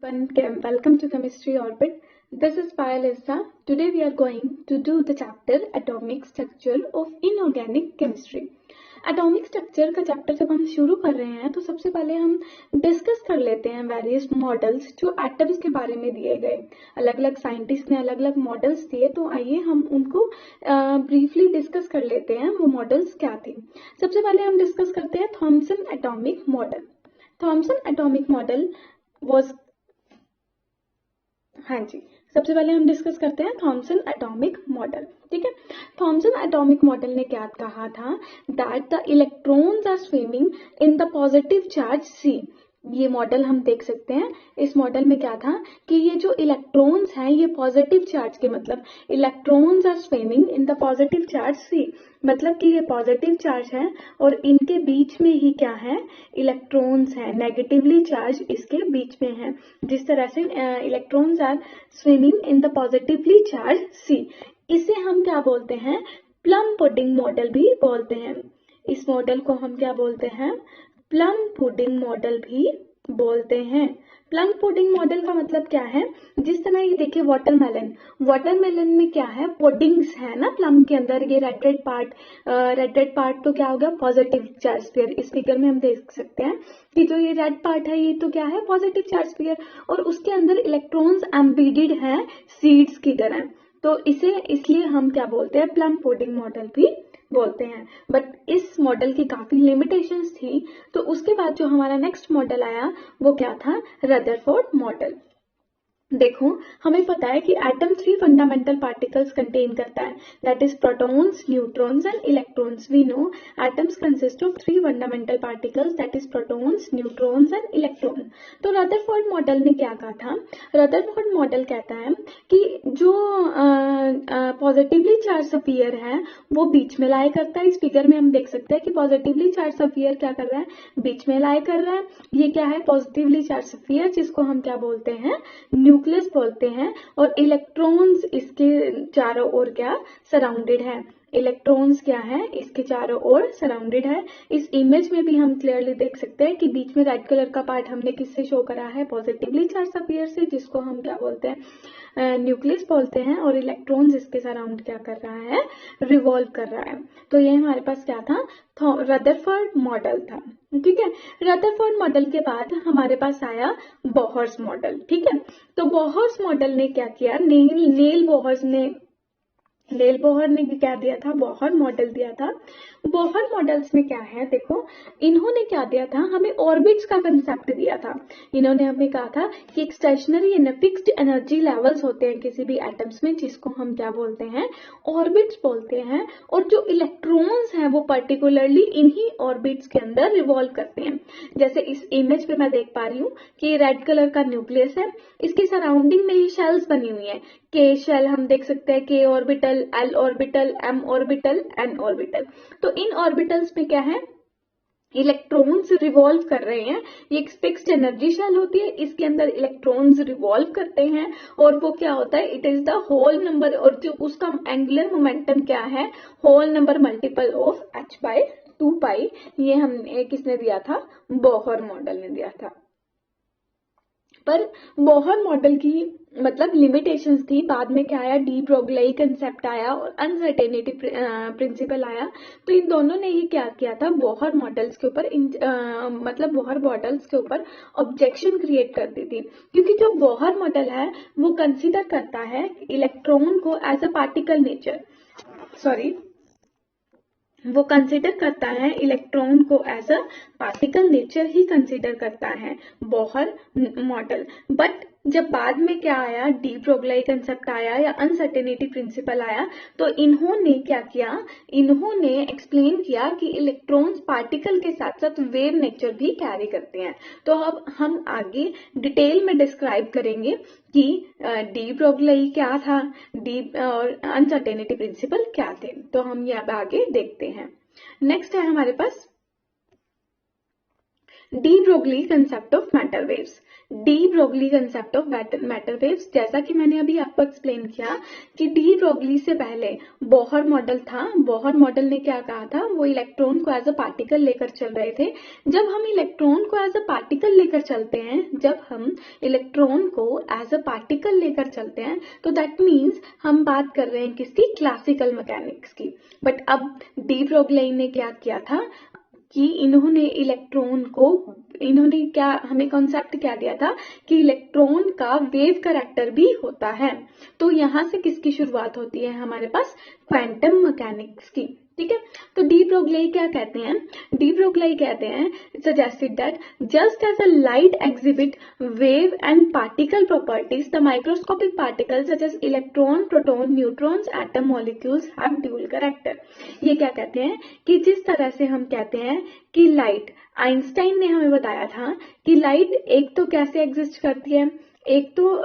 Welcome to Chemistry Orbit. This is Payal. Today we are going to do the chapter Atomic Structure of Inorganic Chemistry. Atomic structure का chapter जब हम शुरू कर रहे हैं तो सबसे पहले हम डिस्कस कर लेते हैं वेरियस मॉडल्स जो एटम्स के बारे में दिए गए। अलग अलग साइंटिस्ट ने अलग अलग मॉडल्स दिए, तो आइए हम उनको ब्रीफली डिस्कस कर लेते हैं वो मॉडल्स क्या थे। सबसे पहले हम डिस्कस करते हैं Thomson atomic model. Thomson atomic model was सबसे पहले हम डिस्कस करते हैं थॉमसन एटॉमिक मॉडल। ठीक है, थॉमसन एटॉमिक मॉडल ने क्या कहा था, that the electrons are swimming in the positive charge sea. ये मॉडल हम देख सकते हैं। इस मॉडल में क्या था कि ये जो इलेक्ट्रॉन्स हैं ये पॉजिटिव चार्ज के, मतलब electrons are swimming in the positive charge sea, मतलब कि ये पॉजिटिव चार्ज है और इनके बीच में ही क्या है, इलेक्ट्रॉन्स हैं, नेगेटिवली चार्ज इसके बीच में है। जिस तरह से electrons are swimming in the positively charge sea, इसे हम क्या बोलते हैं, प्लम पुडिंग मॉडल भी बोलते हैं। इस मॉडल को हम क्या बोलते हैं, प्लम पुडिंग मॉडल भी बोलते हैं। प्लम पुडिंग मॉडल का मतलब क्या है, जिस तरह ये देखिए वाटरमेलन में क्या है, पुडिंग्स है ना प्लम के अंदर, ये रेड पार्ट तो क्या हो गया, पॉजिटिव चार्ज स्फीयर। इस फिगर में हम देख सकते हैं कि जो ये रेड पार्ट है ये तो क्या है, पॉजिटिव चार्ज स्फीयर, और उसके अंदर इलेक्ट्रॉन्स एम्बेडेड हैं सीड्स की तरह। तो इसे इसलिए हम क्या बोलते हैं, प्लम पुडिंग मॉडल भी बोलते हैं। बट इस मॉडल की काफी लिमिटेशंस थी, तो उसके बाद जो हमारा नेक्स्ट मॉडल आया वो क्या था, रदरफोर्ड मॉडल। देखो हमें पता है कि एटम 3 फंडामेंटल पार्टिकल्स कंटेन करता है, that is protons, neutrons and electrons. We know atoms consist of 3 fundamental particles, that is protons, neutrons and electron. तो रदरफोर्ड मॉडल ने क्या कहा था, रदरफोर्ड मॉडल कहता है कि जो पॉजिटिवली चार्ज स्फीयर है वो बीच में लाई करता है। इस फिगर में हम देख सकते हैं कि पॉजिटिवली चार्ज स्फीयर क्या कर रहा है, बीच में लाई कर रहा है। ये क्या है, पॉजिटिवली चार्ज स्फीयर, जिसको हम क्या बोलते हैं, न्यूक्लियस बोलते हैं, और इलेक्ट्रॉन्स इसके चारों ओर क्या सराउंडेड है, इलेक्ट्रॉन्स क्या है इसके चारों ओर सराउंडेड है। इस इमेज में भी हम क्लियरली देख सकते हैं कि बीच में रेड कलर का पार्ट हमने किससे शो करा है, पॉजिटिवली चार्ज स्फीयर से, जिसको हम क्या बोलते हैं, न्यूक्लियस बोलते हैं, और इलेक्ट्रॉन्स इसके सराउंड क्या कर रहा है, रिवॉल्व कर रहा है। तो ये हमारे पास क्या था, रदरफोर्ड मॉडल था। ठीक है, रदरफोर्ड मॉडल के बाद हमारे पास आया बोहर्स मॉडल। ठीक है, तो बोहर्स मॉडल ने क्या किया, नेल बोहर ने भी क्या दिया था, बोहर मॉडल दिया था। बोहर मॉडल्स में क्या है, देखो इन्होंने क्या दिया था, हमें ऑर्बिट्स का कंसेप्ट दिया था। इन्होंने हमें कहा था कि एक stationary and fixed energy levels होते हैं किसी भी एटम्स में, जिसको हम क्या बोलते हैं, ऑर्बिट्स बोलते हैं, और जो इलेक्ट्रॉन्स हैं वो पर्टिकुलरली इन्हीं ऑर्बिट्स के अंदर रिवॉल्व करते हैं। जैसे इस इमेज पे मैं देख पा रही हूँ कि रेड कलर का न्यूक्लियस है, इसकी सराउंडिंग में ये शेल्स बनी हुई है, के शेल हम देख सकते हैं, K orbital, L orbital, M orbital, N orbital. तो इन ऑर्बिटल्स में क्या है, इलेक्ट्रॉन्स रिवॉल्व कर रहे हैं। ये एक फिक्स्ड एनर्जी शेल होती है, इसके अंदर इलेक्ट्रॉन्स रिवॉल्व करते हैं, और वो क्या होता है, it is the whole number, और जो उसका एंगुलर मोमेंटम क्या है, whole number multiple of h/2π। ये हमने किसने दिया था, बोहर मॉडल ने दिया था। पर बोहर मॉडल की मतलब लिमिटेशंस थी। बाद में क्या आया, डी ब्रोगली कंसेप्ट आया और अनसर्टेनिटी प्रिंसिपल आया। तो इन दोनों ने ही क्या किया था, बोहर मॉडल्स के ऊपर मतलब बोहर मॉडल्स के ऊपर ऑब्जेक्शन क्रिएट कर दी थी, क्योंकि जो बोहर मॉडल है वो कंसीडर करता है इलेक्ट्रॉन को एज अ पार्टिकल नेचर, वो कंसीडर करता है इलेक्ट्रॉन को एज अ पार्टिकल नेचर ही कंसीडर करता है बोहर मॉडल। बट जब बाद में क्या आया, डी ब्रोगली कंसेप्ट आया या अनसर्टेनिटी प्रिंसिपल आया, तो इन्होंने क्या किया, इन्होंने एक्सप्लेन किया कि इलेक्ट्रॉन्स पार्टिकल के साथ साथ वेव नेचर भी कैरी करते हैं। तो अब हम आगे डिटेल में डिस्क्राइब करेंगे कि डी ब्रोगली क्या था, डी और अनसर्टेनिटी प्रिंसिपल क्या थे। तो हम ये अब आगे देखते हैं। नेक्स्ट है हमारे पास de Broglie concept of matter waves. De Broglie concept of matter waves. जैसा कि मैंने अभी आपको एक्सप्लेन किया कि डी ब्रोगली से पहले बोहर मॉडल था। बोहर मॉडल ने क्या कहा था, वो इलेक्ट्रॉन को एज अ पार्टिकल लेकर चल रहे थे। जब हम इलेक्ट्रॉन को एज अ पार्टिकल लेकर चलते हैं, जब हम इलेक्ट्रॉन को एज अ पार्टिकल लेकर चलते हैं, तो दैट मीन्स हम बात कर रहे हैं किसकी, क्लासिकल मैकेनिक्स की। बट अब डी ब्रोगली ने क्या किया था कि इन्होंने इलेक्ट्रॉन को, इन्होंने क्या हमें कॉन्सेप्ट क्या दिया था कि इलेक्ट्रॉन का वेव कैरेक्टर भी होता है। तो यहां से किसकी शुरुआत होती है, हमारे पास क्वांटम मैकेनिक्स की। ठीक है, तो डी ब्रोगली क्या कहते हैं, डी ब्रोगली कहते हैं suggested that just as a light exhibit wave and particle properties, the microscopic particles such as electron, proton, neutrons, atom molecules have dual character। ये क्या कहते हैं कि जिस तरह से हम कहते हैं कि लाइट, आइंस्टाइन ने हमें बताया था कि लाइट एक तो कैसे एग्जिस्ट करती है, एक तो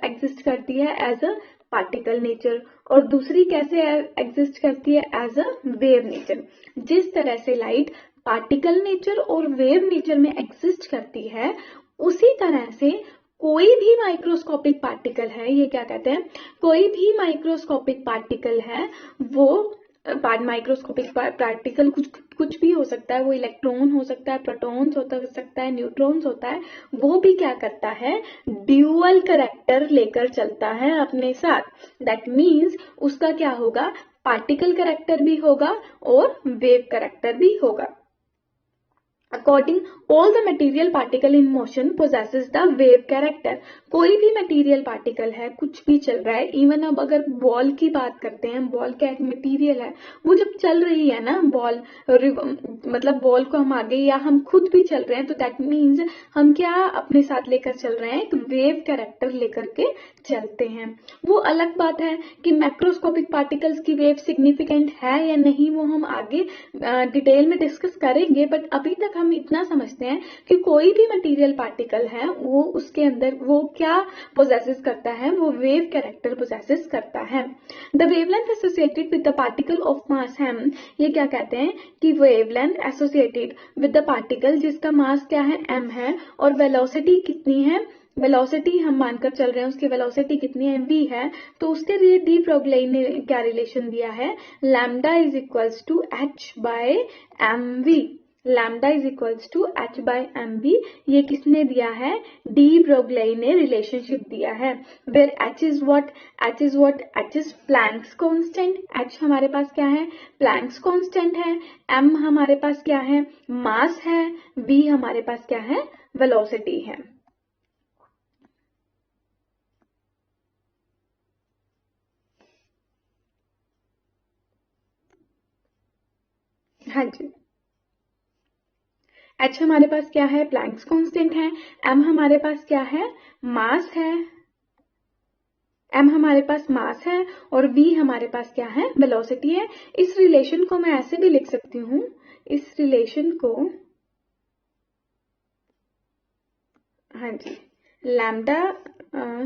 एग्जिस्ट करती है एज अ पार्टिकल नेचर और दूसरी कैसे एग्जिस्ट करती है, एज अ वेव नेचर। जिस तरह से लाइट पार्टिकल नेचर और वेव नेचर में एग्जिस्ट करती है, उसी तरह से कोई भी माइक्रोस्कोपिक पार्टिकल है, ये क्या कहते हैं, कोई भी माइक्रोस्कोपिक पार्टिकल है, वो माइक्रोस्कोपिक पार्टिकल कुछ भी हो सकता है, वो इलेक्ट्रॉन हो सकता है, प्रोटॉन्स हो सकता है, न्यूट्रॉन्स होता है, वो भी क्या करता है, ड्यूअल कैरेक्टर लेकर चलता है अपने साथ। दैट मीन्स उसका क्या होगा, पार्टिकल कैरेक्टर भी होगा और वेव कैरेक्टर भी होगा। According, all the material particle in motion possesses the wave character। कोई भी मटेरियल पार्टिकल है, कुछ भी चल रहा है, इवन अब अगर बॉल की बात करते हैं, बॉल क्या एक मटेरियल है, वो जब चल रही है ना बॉल, मतलब बॉल को हम आगे या हम खुद भी चल रहे हैं, तो दैट मीन्स हम क्या अपने साथ लेकर चल रहे हैं, एक वेव कैरेक्टर लेकर के चलते हैं। वो अलग बात है कि मैक्रोस्कोपिक पार्टिकल्स की वेव सिग्निफिकेंट है या नहीं, वो हम आगे डिटेल में डिस्कस करेंगे। बट अभी तक हम इतना समझते हैं कि कोई भी मटेरियल पार्टिकल है, वो उसके अंदर वो क्या पोजेसेस करता है, वो वेव कैरेक्टर पोजेसेस करता है। The wavelength associated with the particle of mass है, ये क्या कहते हैं कि wavelength associated with the particle जिसका मास क्या है, m है, और वेलोसिटी कितनी है, वेलोसिटी हम मानकर चल रहे हैं उसकी वेलोसिटी कितनी है, v है, तो उसके लिए डी ब्रोगली ने क्या रिलेशन दिया है, lambda is equals to h by mv। Lambda is equals to h by mv, ये किसने दिया है, डी ब्रोगली ने रिलेशनशिप दिया है। Where h is what, h is what, h is Planck's constant. h हमारे पास क्या है, प्लैंक्स कांस्टेंट है, m हमारे पास क्या है, मास है, v हमारे पास क्या है, वेलोसिटी है। हाँ जी, h हमारे पास क्या है, प्लैंक्स कांस्टेंट है, m हमारे पास क्या है, मास है, m हमारे पास मास है, और v हमारे पास क्या है, वेलोसिटी है। इस रिलेशन को मैं ऐसे भी लिख सकती हूँ, इस रिलेशन को, हाँ जी, लैम्डा,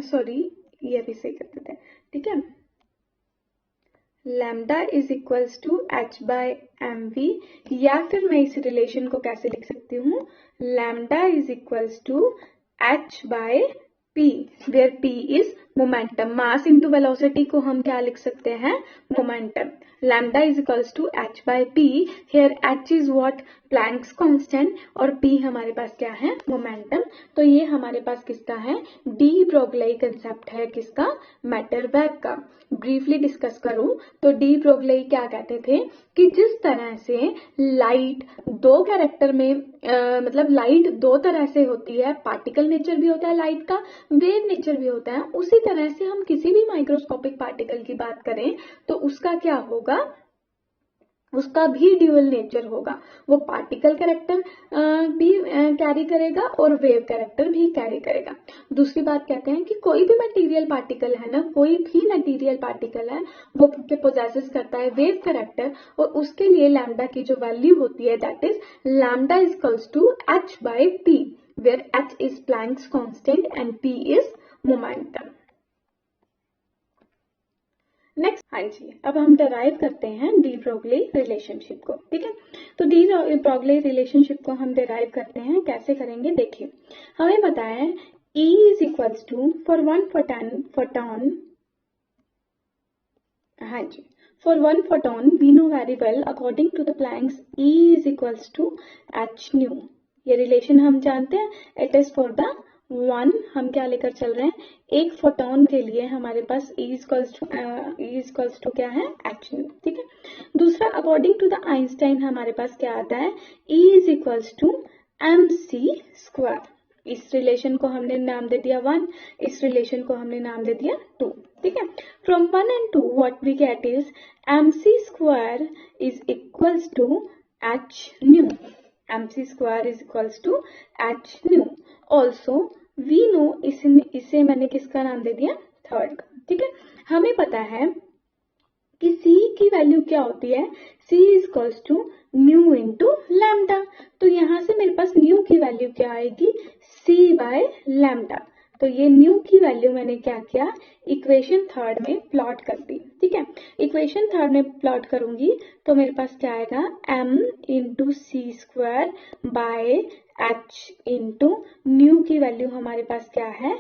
सॉरी ये भी सही कर देते हैं, ठीक है, lambda is equals to h by mv, या फिर मैं इस रिलेशन को कैसे लिख सकती हूँ, lambda is equals to h by p, where p is momentum. Mass into velocity को हम क्या लिख सकते हैं, momentum. Lambda is equals to h by p, here h is what, Planck's constant, और p हमारे पास क्या है, मोमेंटम। तो ये हमारे पास किसका है, डी ब्रोगली कंसेप्ट है, किसका, मैटर वेव का। ब्रीफली डिस्कस करूं तो डी ब्रोगली क्या कहते थे कि जिस तरह से लाइट दो कैरेक्टर में मतलब लाइट दो तरह से होती है, पार्टिकल नेचर भी होता है लाइट का, वेव नेचर भी होता है, उसी तरह से हम किसी भी माइक्रोस्कोपिक पार्टिकल की बात करें तो उसका क्या होगा, उसका भी ड्यूअल नेचर होगा। वो पार्टिकल कैरेक्टर भी कैरी करेगा और वेव कैरेक्टर भी कैरी करेगा। दूसरी बात कहते हैं कि कोई भी मटेरियल पार्टिकल है ना, कोई भी मटेरियल पार्टिकल है, वो पोजेसेस करता है वेव कैरेक्टर, और उसके लिए लैम्डा की जो वैल्यू होती है, that is lambda is equals to h by p, where h is Planck's constant and p is momentum. Next, हाँ जी, अब हम डराइव करते हैं डी ब्रोगली रिलेशनशिप को। ठीक है, तो डी ब्रोगली रिलेशनशिप को हम डराइव करते हैं, कैसे करेंगे देखिए। हमें पता है E is equals to for one photon, हाँ जी, for one photon we know very well according to the Planck's E is equals to h nu। ये रिलेशन हम जानते हैं, it is for the one, हम क्या लेकर चल रहे हैं, एक फोटोन के लिए हमारे पास E इक्वल्स टू क्या है, h nu। ठीक है, दूसरा अकॉर्डिंग टू द आइंस्टाइन हमारे पास क्या आता है, E is equals to mc square. इस रिलेशन को हमने नाम दे दिया 1, इस रिलेशन को हमने नाम दे दिया 2। ठीक है, from 1 and 2 what we get is mc square is equals to h nu। mc square is equals to h nu। also we know इसे मैंने किसका नाम दे दिया, थर्ड का। ठीक है, हमें पता है कि c की वैल्यू क्या होती है, c is equals to nu into lambda. तो यहां से मेरे पास न्यू की वैल्यू क्या आएगी, c बाय लैम्डा। तो ये न्यू की वैल्यू मैंने क्या किया, इक्वेशन थर्ड में प्लॉट कर दी। ठीक है, इक्वेशन थर्ड में प्लॉट करूंगी तो मेरे पास क्या आएगा, m into C square by h into nu की वैल्यू हमारे पास क्या है,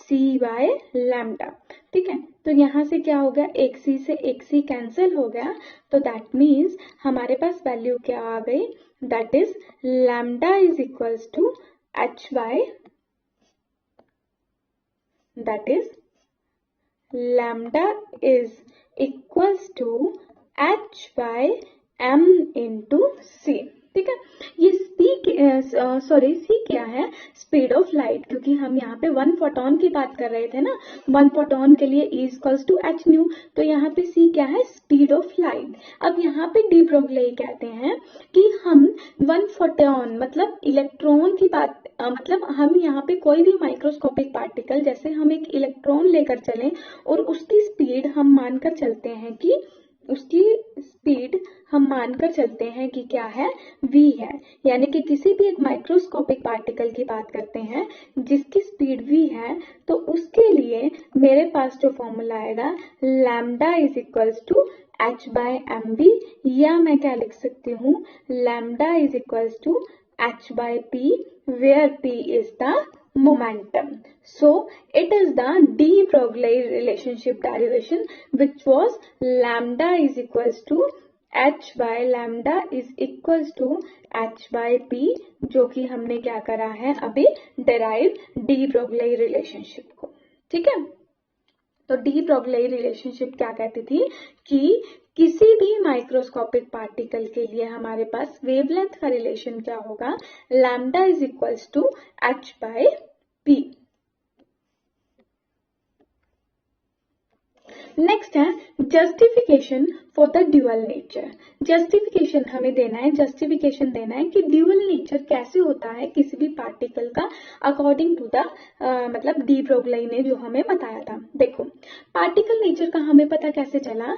c बाय लैम्डा। ठीक है, तो यहाँ से क्या हो गया, एक c से एक c कैंसिल हो गया, तो दैट मीन्स हमारे पास वैल्यू क्या आ गई, that is lambda is equals to h by, that is lambda is equals to h by m into c। ठीक है, ये c क्या है, स्पीड ऑफ लाइट, क्योंकि हम यहाँ पे वन फोटोन की बात कर रहे थे ना, वन फोटोन के लिए E equals to h nu, तो यहाँ पे c क्या है, स्पीड ऑफ लाइट। अब यहाँ पे डी ब्रोगली कहते हैं कि हम वन फोटोन मतलब इलेक्ट्रॉन की बात, मतलब हम यहाँ पे कोई भी माइक्रोस्कोपिक पार्टिकल, जैसे हम एक इलेक्ट्रॉन लेकर चलें और उसकी स्पीड हम मानकर चलते हैं कि क्या है, v है, यानी कि किसी भी एक माइक्रोस्कोपिक पार्टिकल की बात करते हैं जिसकी स्पीड v है, तो उसके लिए मेरे पास जो फॉर्मूला आएगा, lambda is equals to h by m v, या मैं क्या लिख सकती हूँ, lambda is equals to h by p, where p is the momentum. So it is the de Broglie relationship derivation, which was lambda is equals to h by lambda is equals to h by p, जो कि हमने क्या करा है अभी, derive de Broglie relationship को। ठीक है, तो डी ब्रोगली रिलेशनशिप क्या कहती थी कि किसी भी माइक्रोस्कोपिक पार्टिकल के लिए हमारे पास वेवलेंथ का रिलेशन क्या होगा, lambda is equals to h by p। Next है justification for the dual nature. Justification हमें देना है, जस्टिफिकेशन देना है कि ड्यूअल नेचर कैसे होता है किसी भी पार्टिकल का, अकॉर्डिंग टू द मतलब डी ब्रोगली ने जो हमें बताया था। देखो, पार्टिकल नेचर का हमें पता कैसे चला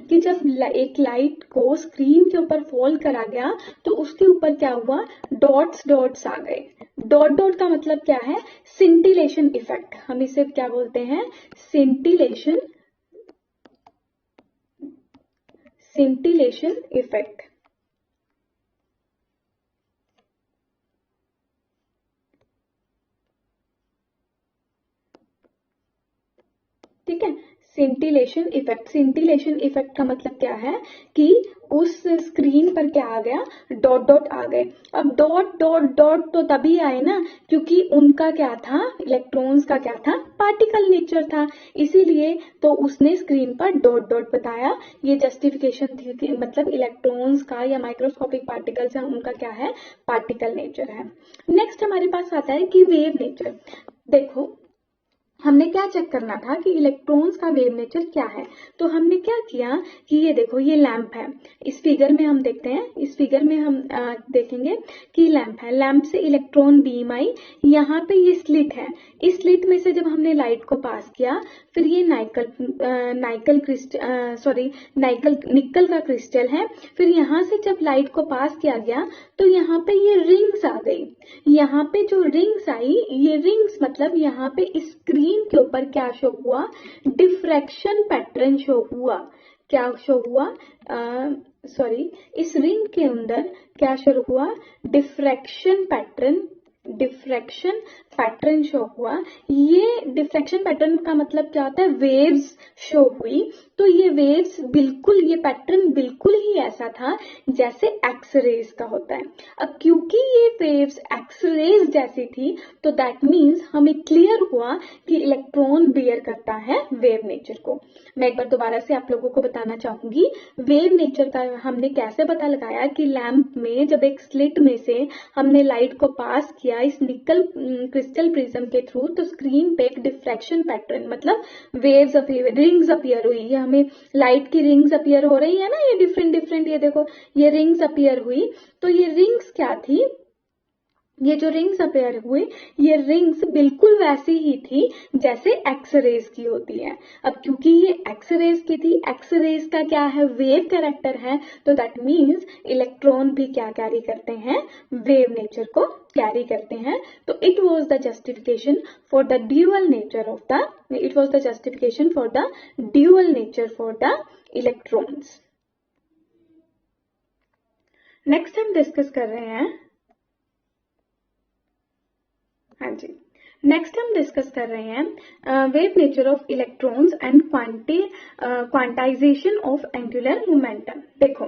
कि जब एक लाइट को स्क्रीन के ऊपर फॉल करा गया तो उसके ऊपर क्या हुआ, डॉट्स आ गए। डॉट का मतलब क्या है, सिंटिलेशन इफेक्ट। हम इसे क्या बोलते हैं, सिंटिलेशन इफेक्ट। ठीक है, सिंटिलेशन इफेक्ट का मतलब क्या है कि उस स्क्रीन पर क्या आ गया, डॉट आ गए। अब डॉट तो तभी आए ना क्योंकि उनका क्या था, इलेक्ट्रॉन्स का क्या था, पार्टिकल नेचर था, इसीलिए तो उसने स्क्रीन पर डॉट बताया। ये जस्टिफिकेशन थी कि मतलब इलेक्ट्रॉन्स का या माइक्रोस्कोपिक पार्टिकल्स है उनका क्या है, पार्टिकल नेचर है। नेक्स्ट हमारे पास आता है कि वेव नेचर। देखो, हमने क्या चेक करना था कि इलेक्ट्रॉन्स का वेव नेचर क्या है, तो हमने क्या किया कि ये देखो, ये लैंप है, इस फिगर में हम देखते हैं, इस फिगर में हम देखेंगे कि लैंप है, लैंप से इलेक्ट्रॉन बीम आई, यहाँ पे ये स्लिट है, इस स्लिट में से जब हमने लाइट को पास किया, फिर ये निकल का क्रिस्टल है, फिर यहाँ से जब लाइट को पास किया गया तो यहाँ पे ये रिंग्स आ गई। यहाँ पे जो रिंग्स आई, ये रिंग्स मतलब यहाँ पे स्क्रीन स्क्रीन के ऊपर क्या शो हुआ, डिफ्रैक्शन पैटर्न शो हुआ। क्या शो हुआ, इस रिंग के अंदर क्या शो हुआ, डिफ्रैक्शन पैटर्न शो हुआ। ये डिफ्रैक्शन पैटर्न का मतलब क्या होता है, वेव्स शो हुई। तो ये वेव्स बिल्कुल, ये पैटर्न बिल्कुल ही ऐसा था जैसे एक्सरेज का होता है। अब क्योंकि ये वेव्स एक्सरेज जैसी थी तो दैट मीन्स हमें क्लियर हुआ कि इलेक्ट्रॉन बियर करता है वेव नेचर को। मैं एक बार दोबारा से आप लोगों को बताना चाहूंगी, वेव नेचर का हमने कैसे पता लगाया कि लैंप में जब एक स्लिट में से हमने लाइट को पास किया इस निकल क्रिस्टल प्रिज्म के थ्रू, तो स्क्रीन पे एक डिफ्रैक्शन पैटर्न मतलब वेव्स रिंग्स अपीयर हुई। ये हमें लाइट की रिंग्स अपीयर हो रही है ना, ये डिफरेंट, ये देखो ये रिंग्स अपीयर हुई। तो ये रिंग्स क्या थी, ये जो रिंग्स अपीयर हुए, ये रिंग्स बिल्कुल वैसी ही थी जैसे एक्सरेज की होती है। अब क्योंकि ये एक्सरेज की थी, एक्सरेज का क्या है, वेव कैरेक्टर है, तो दैट मीन्स इलेक्ट्रॉन भी क्या कैरी करते हैं, वेव नेचर को कैरी करते हैं। तो it was the justification for the dual nature of the, it was the justification for the dual nature for the electrons. Next हम डिस्कस कर रहे हैं, हाँ जी, नेक्स्ट हम डिस्कस कर रहे हैं wave nature of electrons and quantization of angular momentum. देखो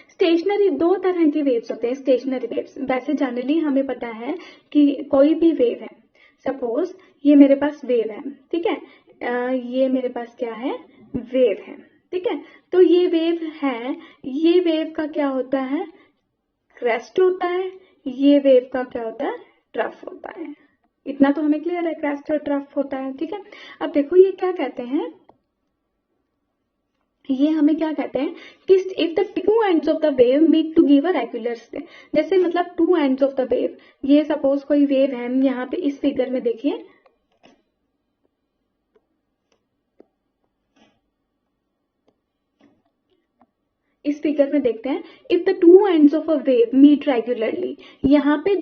स्टेशनरी, दो तरह की वेव्स होते हैं, स्टेशनरी वेव्स। वैसे जनरली हमें पता है कि कोई भी वेव है, सपोज ये मेरे पास वेव है, ठीक है, ये मेरे पास क्या है, वेव है, ठीक है। तो ये वेव है, ये वेव का क्या होता है, क्रेस्ट होता है, ये वेव का क्या होता है, ट्रफ होता है। इतना तो हमें क्लियर है, क्रेस्ट और ट्रफ होता है, ठीक है। अब देखो ये क्या कहते हैं, ये हमें क्या कहते हैं कि if the two ends of the wave meet to give a regular, जैसे मतलब two ends of the wave, ये सपोज कोई वेव है, यहाँ पे इस फिगर में देखिए, इस फिगर में देखते हैं, if the two ends of a wave meet regularly, यहाँ पे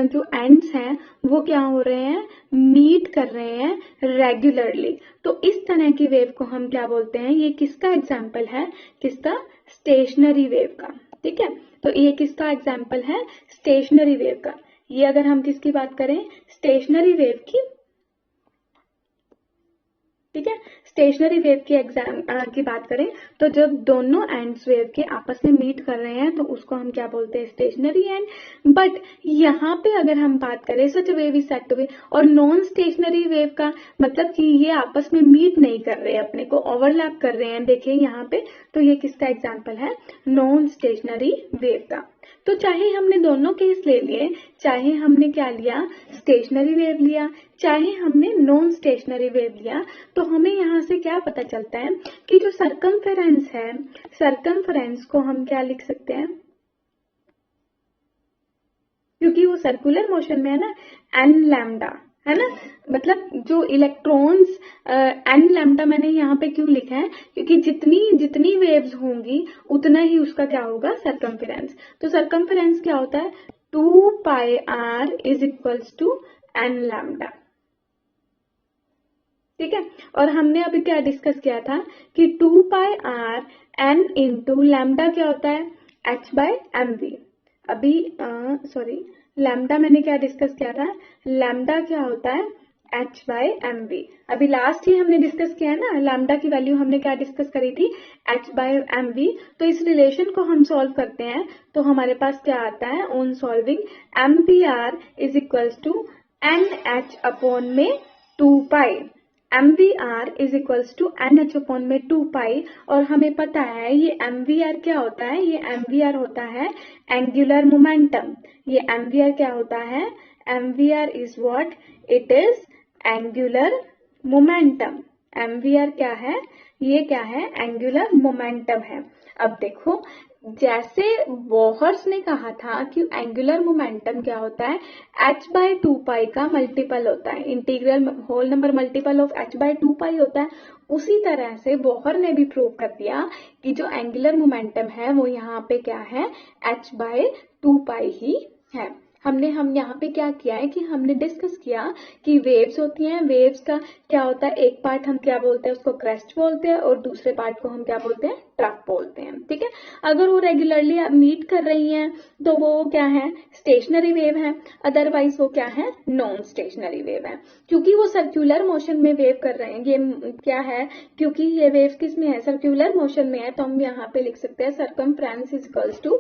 जो एंड्स हैं वो क्या हो रहे हैं, मीट कर रहे हैं रेगुलरली। तो इस तरह की वेव को हम क्या बोलते हैं, ये किसका एग्जाम्पल है, किसका, स्टेशनरी वेव का, ठीक है। तो ये किसका एग्जाम्पल है, स्टेशनरी वेव का। ये अगर हम किसकी बात करें, स्टेशनरी वेव की, ठीक है, स्टेशनरी वेव की की बात करें तो जब दोनों एंड्स वेव के आपस में मीट कर रहे हैं तो उसको हम क्या बोलते हैं, स्टेशनरी एंड। बट यहाँ पे अगर हम बात करें such wave is said to be, और नॉन स्टेशनरी वेव का मतलब कि ये आपस में मीट नहीं कर रहे, अपने को ओवरलैप कर रहे हैं, देखिए यहाँ पे, तो ये किसका एग्जाम्पल है, नॉन स्टेशनरी वेव का। तो चाहे हमने दोनों केस ले लिए, चाहे हमने क्या लिया, स्टेशनरी वेव लिया, चाहे हमने नॉन स्टेशनरी वेव लिया, तो हमें यहाँ से क्या पता चलता है कि जो सरकमफेरेंस है, सरकमफेरेंस को हम क्या लिख सकते हैं, क्योंकि वो सर्कुलर मोशन में है ना, एन लैम्डा है ना, मतलब जो इलेक्ट्रॉन्स, एन लैम्डा मैंने यहाँ पे क्यों लिखा है, क्योंकि जितनी वेव्स होंगी उतना ही उसका क्या होगा, सरकमफेरेंस। तो सरकमफेरेंस क्या होता है, 2 pi r is equals to n lambda, ठीक है। और हमने अभी क्या डिस्कस किया था कि 2 pi are N into lambda क्या होता है, h बाय एम वी। अभी लैम्डा मैंने क्या डिस्कस किया था, लैम्डा क्या होता है, h बाय एम वी। अभी लास्ट ही हमने डिस्कस किया है ना, लैम्डा की वैल्यू हमने क्या डिस्कस करी थी, h बाय एम वी। तो इस रिलेशन को हम सॉल्व करते हैं तो हमारे पास क्या आता है, on solving m p r is equals to n h upon में 2 pi, MVR is equals to NH upon में 2 पाई। और हमें पता है ये MVR क्या होता है, ये MVR होता है एंगुलर मोमेंटम। ये MVR क्या होता है, MVR is what, it is angular momentum. MVR क्या है, ये क्या है, एंगुलर मोमेंटम है। अब देखो जैसे बोहर्स ने कहा था कि एंगुलर मोमेंटम क्या होता है, h बाय 2 पाई का मल्टीपल होता है, integral whole number multiple of h by 2 pi होता है। उसी तरह से बोहर ने भी प्रूव कर दिया कि जो एंगुलर मोमेंटम है वो यहाँ पे क्या है, h बाय 2 पाई ही है। हम यहाँ पे क्या किया है कि हमने डिस्कस किया कि वेव्स होती हैं, वेव्स का क्या होता है, एक पार्ट हम क्या बोलते हैं उसको क्रेस्ट बोलते हैं और दूसरे पार्ट को हम क्या बोलते हैं, ट्रफ बोलते हैं, ठीक है। अगर वो रेगुलरली मीट कर रही हैं तो वो क्या है, स्टेशनरी वेव है, अदरवाइज वो क्या है, नॉन स्टेशनरी वेव है। क्योंकि वो सर्कुलर मोशन में वेव कर रहे हैं, ये क्या है, क्योंकि ये वेव किस में है, सर्कुलर मोशन में है, तो हम यहाँ पे लिख सकते हैं circumference is equals to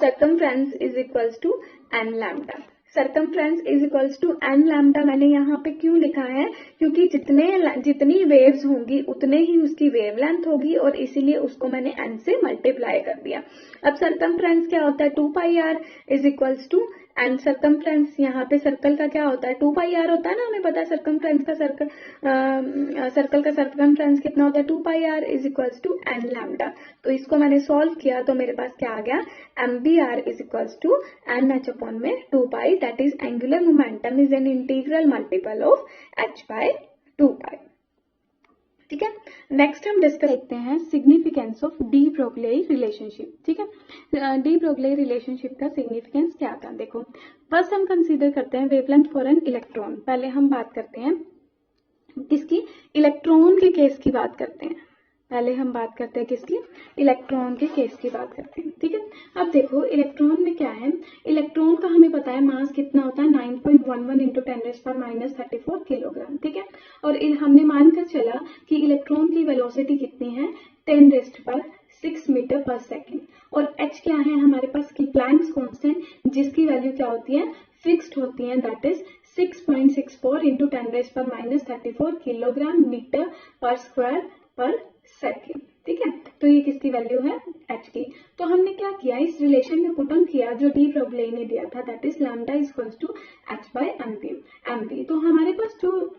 circumference is equals to n lambda। Circumference is equals to n lambda मैंने यहाँ पे क्यों लिखा है, क्योंकि जितनी वेव्स होंगी उतने ही उसकी वेवलेंथ होगी और इसीलिए उसको मैंने n से मल्टीप्लाई कर दिया। अब सर्कमफ्रेंस क्या होता है, 2πr is equals to and circumference, यहाँ पे सर्कल का क्या होता है, 2πr होता है ना, हमें पता है सर्कमफ्रेंस का सर्कल का सर्कमफ्रेंस कितना होता है, 2πr is equals to n lambda. तो इसको मैंने सॉल्व किया तो मेरे पास क्या आ गया, mbr is equals to n h upon में 2π, that is angular momentum is an integral multiple of h by 2π। ठीक है, नेक्स्ट हम डिस्कस करते हैं significance of de Broglie relationship. ठीक है, डी ब्रोगली रिलेशनशिप का सिग्निफिकेंस क्या था, देखो फर्स्ट हम कंसीडर करते हैं वेवलेंथ फॉर एन इलेक्ट्रॉन। पहले हम बात करते हैं किसकी, इलेक्ट्रॉन के केस की बात करते हैं, पहले हम बात करते हैं किसकी, इलेक्ट्रॉन के केस की बात करते हैं। ठीक है, अब देखो इलेक्ट्रॉन में क्या है, इलेक्ट्रॉन का हमें पता है मास कितना होता है, 9.11 इंटू 10⁻34 किलोग्राम। ठीक है, और हमने मानकर चला कि इलेक्ट्रॉन की वेलोसिटी कितनी है, 10�6 मीटर पर सेकेंड, और h क्या है हमारे पास की प्लैंक्स कांस्टेंट, जिसकी वैल्यू क्या होती है, फिक्स्ड होती है, that is 6.64 into 10⁻34 kilogram metre per square per second. ठीक है, तो ये किसकी वैल्यू है, h की। तो हमने क्या किया, इस रिलेशन में पुट ऑन किया जो डी ब्रोगली ने दिया था, that is lambda is equals to h by mv। तो हमारे पास जो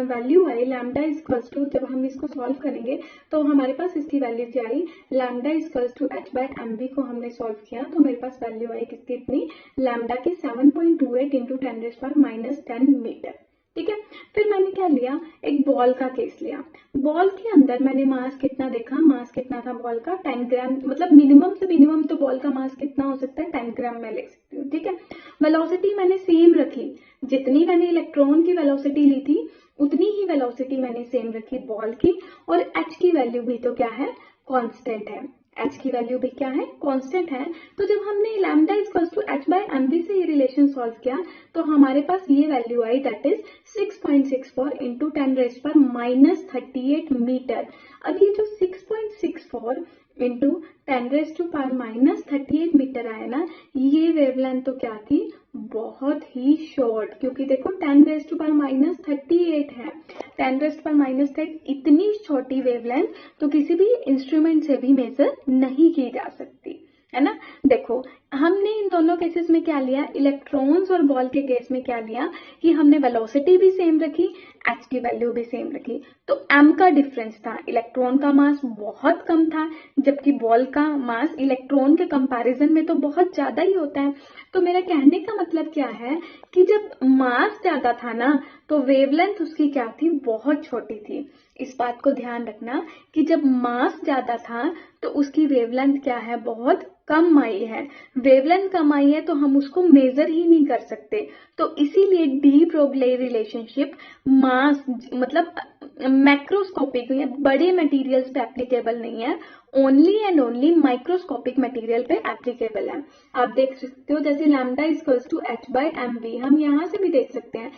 वैल्यू आई लैम्डा इज इक्वल्स टू, जब हम इसको सॉल्व करेंगे तो हमारे पास इसकी वैल्यू क्या आई, lambda is equals to h by mv को हमने सॉल्व किया तो मेरे पास वैल्यू आई किसकी, इतनी लैम्डा की 7.28 इंटू 10⁻10 मीटर। ठीक है, फिर मैंने क्या लिया, एक बॉल का केस लिया, बॉल के अंदर मैंने मास कितना देखा, मास कितना था बॉल का, 10 ग्राम, मतलब मिनिमम से मिनिमम तो बॉल का मास कितना हो सकता है, 10 ग्राम में लिख सकती हूँ। ठीक है, वेलोसिटी मैंने सेम रखी, जितनी मैंने इलेक्ट्रॉन की वेलोसिटी ली थी उतनी ही वेलोसिटी मैंने सेम रखी बॉल की, और h की वैल्यू भी तो क्या है, कांस्टेंट है, h की वैल्यू भी क्या है, कांस्टेंट है। तो जब हमने lambda equals to h by mv से ये रिलेशन सॉल्व किया तो हमारे पास ये वैल्यू आई, दैट इज 6.64 इंटू 10⁻38 मीटर। अब ये जो 6.64 इंटू 10⁻38 मीटर आया ना, ये वेवलेंथ तो क्या थी, बहुत ही शॉर्ट, क्योंकि देखो 10⁻38 है, 10⁻38 इतनी छोटी वेवलेंथ तो किसी भी इंस्ट्रूमेंट से भी मेजर नहीं की जा सकती है ना। देखो हमने इन दोनों केसेस में क्या लिया, इलेक्ट्रॉन्स और बॉल के केस में क्या लिया कि हमने वेलोसिटी भी सेम रखी, h की वैल्यू भी सेम रखी। तो m का डिफरेंस था, इलेक्ट्रॉन का मास बहुत कम था जबकि बॉल का मास इलेक्ट्रॉन के कंपैरिजन में तो बहुत ज्यादा ही होता है। तो मेरा कहने का मतलब क्या है कि जब मास ज्यादा था ना तो वेवलेंथ उसकी क्या थी, बहुत छोटी थी। इस बात को ध्यान रखना कि जब मास ज्यादा था तो उसकी वेवलेंथ क्या है, बहुत कम आई है, वेवलेंथ कम आई है तो हम उसको मेजर ही नहीं कर सकते। तो इसीलिए डी ब्रोगली रिलेशनशिप मास मतलब मैक्रोस्कोपिक या बड़े मटेरियल्स पे एप्लीकेबल नहीं है, only and only microscopic material पे एप्लीकेबल है। आप देख सकते हो जैसे lambda equals to h by mv, हम यहाँ से भी देख सकते हैं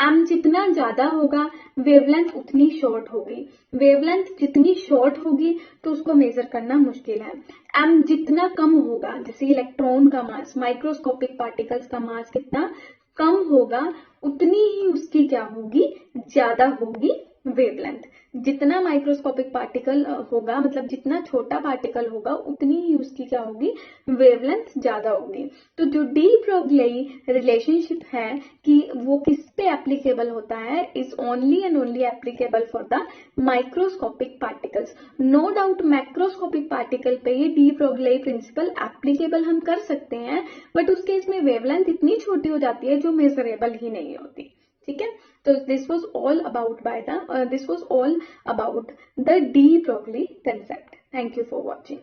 m जितना ज्यादा होगा वेवलेंथ उतनी शॉर्ट होगी, वेवलेंथ जितनी शॉर्ट होगी तो उसको मेजर करना मुश्किल है। m जितना कम होगा, जैसे इलेक्ट्रॉन का मास, माइक्रोस्कोपिक पार्टिकल्स का मास कितना कम होगा उतनी ही उसकी क्या होगी, ज्यादा होगी वेवलेंथ। जितना माइक्रोस्कोपिक पार्टिकल होगा, मतलब जितना छोटा पार्टिकल होगा उतनी ही उसकी क्या होगी, वेवलेंथ ज्यादा होगी। तो जो डी ब्रोगली रिलेशनशिप है कि वो किस पे एप्लीकेबल होता है, is only and only applicable for the microscopic particles. No doubt macroscopic particle पे ये डी ब्रोगली प्रिंसिपल एप्लीकेबल हम कर सकते हैं, बट उस केस में वेवलेंथ इतनी छोटी हो जाती है जो मेजरेबल ही नहीं होती। ठीक है, तो this was all about the de Broglie concept. Thank you for watching.